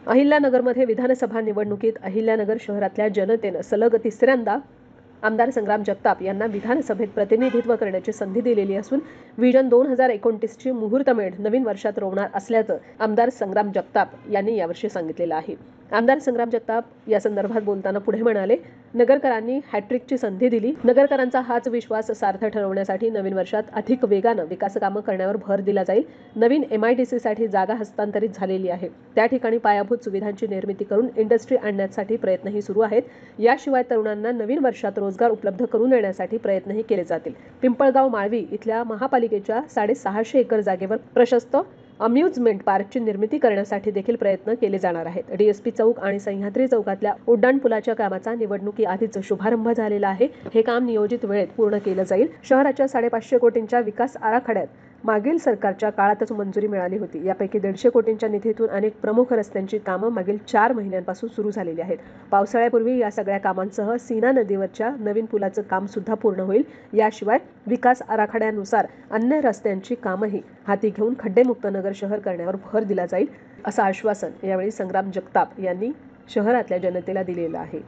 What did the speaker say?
अहिल्यानगरमध्ये विधानसभा निवडणुकीत अहिल्यानगर शहरातल्या जनतेनं सलग तिसऱ्यांदा आमदार संग्राम जगताप यांना विधानसभेत प्रतिनिधित्व करण्याची संधी दिलेली असून व्हिजन 2029ची मुहूर्तमेढ नवीन वर्षात रोवणार असल्याचं आमदार संग्राम जगताप यांनी यावर्षी सांगितलेलं आहे. आमदार संग्राम जगताप या संदर्भात बोलताना पुढे म्हणाले, नगरकरांनी हॅट्रिकची संधी दिली. नगरकरांचा हाच विश्वास सार्थ ठरवण्यासाठी नवीन वर्षात अधिक वेगानं विकास कामं करण्यावर भर दिला जाईल. नवीन MIDCसाठी जागा हस्तांतरित झालेली आहे. त्या ठिकाणी पायाभूत सुविधांची निर्मिती करून इंडस्ट्री आणण्यासाठी प्रयत्नही सुरू आहेत. याशिवाय तरुणांना नवीन वर्षात रोजगार उपलब्ध करून देण्यासाठी प्रयत्नही केले जातील. पिंपळगाव माळवी इथल्या महापालिकेच्या 650 एकर जागेवर प्रशस्त अम्युजमेंट पार्कची निर्मिती करण्यासाठी देखील प्रयत्न केले जाणार आहेत. DSP चौक आणि सह्याद्री चौकातल्या उड्डाणपुलाच्या कामाचा निवडणुकीआधीच शुभारंभ झालेला आहे. हे काम नियोजित वेळेत पूर्ण केलं जाईल. शहराच्या 550 कोटींच्या विकास आराखड्यात मागील सरकारच्या काळातच मंजुरी मिळाली होती. यापैकी 150 कोटींच्या निधीतून अनेक प्रमुख रस्त्यांची कामं मागील 4 महिन्यांपासून सुरू झालेली आहेत. पावसाळ्यापूर्वी या सगळ्या कामांसह सीना नदीवरच्या नवीन पुलाचं काम सुद्धा पूर्ण होईल. याशिवाय विकास आराखड्यानुसार अन्य रस्त्यांची कामंही हाती घेऊन खड्डेमुक्त नगर शहर करण्यावर भर दिला जाईल, असं आश्वासन यावेळी संग्राम जगताप यांनी शहरातल्या जनतेला दिलेलं आहे.